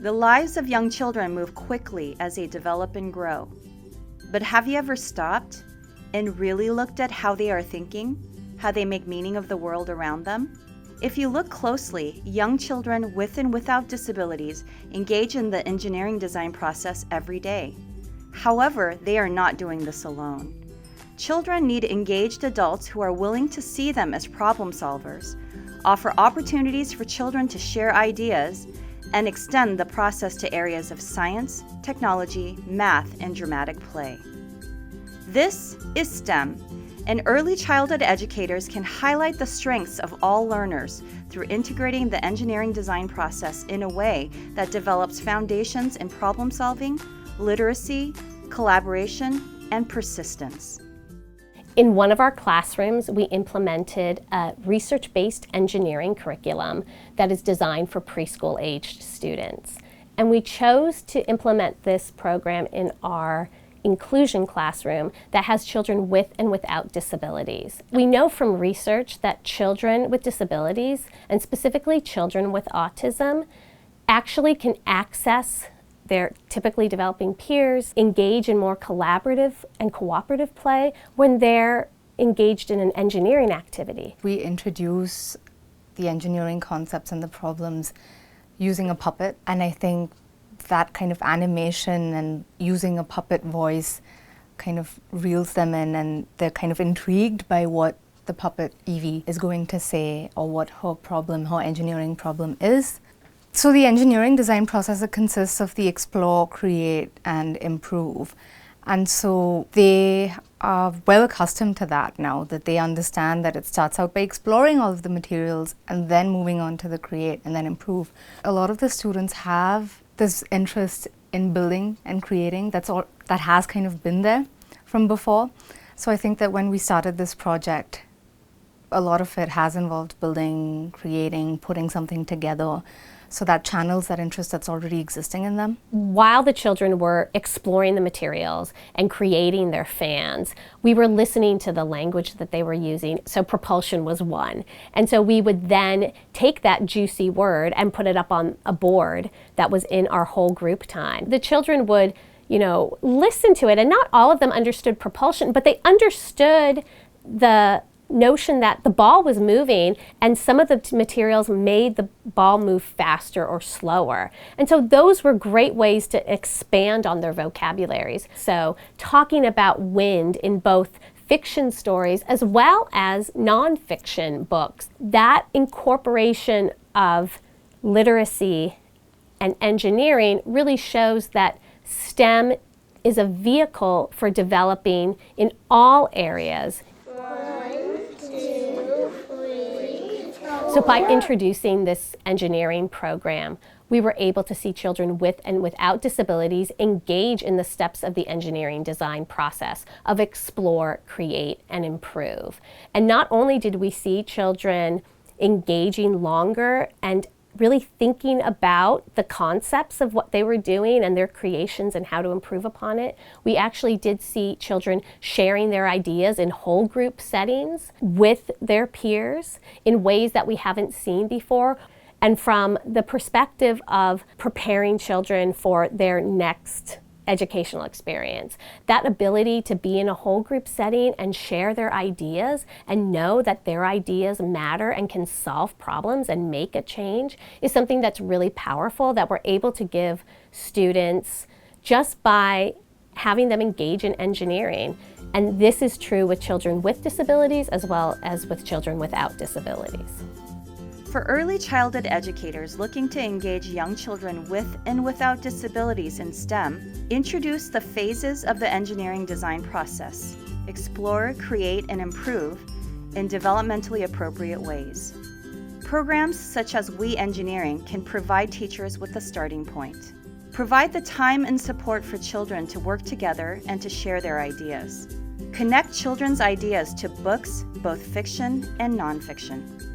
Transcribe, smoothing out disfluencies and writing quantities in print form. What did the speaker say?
The lives of young children move quickly as they develop and grow. But have you ever stopped and really looked at how they are thinking, how they make meaning of the world around them? If you look closely, young children with and without disabilities engage in the engineering design process every day. However, they are not doing this alone. Children need engaged adults who are willing to see them as problem solvers, offer opportunities for children to share ideas, and extend the process to areas of science, technology, math, and dramatic play. This is STEM, and early childhood educators can highlight the strengths of all learners through integrating the engineering design process in a way that develops foundations in problem solving, literacy, collaboration, and persistence. In one of our classrooms, we implemented a research-based engineering curriculum that is designed for preschool-aged students. And we chose to implement this program in our inclusion classroom that has children with and without disabilities. We know from research that children with disabilities, and specifically children with autism, actually can access their typically developing peers, engage in more collaborative and cooperative play when they're engaged in an engineering activity. We introduce the engineering concepts and the problems using a puppet, and I think that kind of animation and using a puppet voice kind of reels them in, and they're kind of intrigued by what the puppet Evie is going to say or what her engineering problem is. So the engineering design process consists of the explore, create, and improve. And so they are well accustomed to that now, that they understand that it starts out by exploring all of the materials and then moving on to the create and then improve. A lot of the students have this interest in building and creating that has kind of been there from before. So I think that when we started this project, a lot of it has involved building, creating, putting something together, so that channels that interest that's already existing in them. While the children were exploring the materials and creating their fans, we were listening to the language that they were using. So propulsion was one. And so we would then take that juicy word and put it up on a board that was in our whole group time. The children would, listen to it, and not all of them understood propulsion, but they understood the notion that the ball was moving and some of the materials made the ball move faster or slower. And so those were great ways to expand on their vocabularies. So talking about wind in both fiction stories as well as nonfiction books, that incorporation of literacy and engineering really shows that STEM is a vehicle for developing in all areas. So by introducing this engineering program, we were able to see children with and without disabilities engage in the steps of the engineering design process of explore, create, and improve. And not only did we see children engaging longer and really thinking about the concepts of what they were doing and their creations and how to improve upon it, we actually did see children sharing their ideas in whole group settings with their peers in ways that we haven't seen before. And from the perspective of preparing children for their next educational experience, that ability to be in a whole group setting and share their ideas and know that their ideas matter and can solve problems and make a change is something that's really powerful that we're able to give students just by having them engage in engineering. And this is true with children with disabilities as well as with children without disabilities. For early childhood educators looking to engage young children with and without disabilities in STEM, introduce the phases of the engineering design process, explore, create, and improve in developmentally appropriate ways. Programs such as We Engineering can provide teachers with a starting point. Provide the time and support for children to work together and to share their ideas. Connect children's ideas to books, both fiction and nonfiction.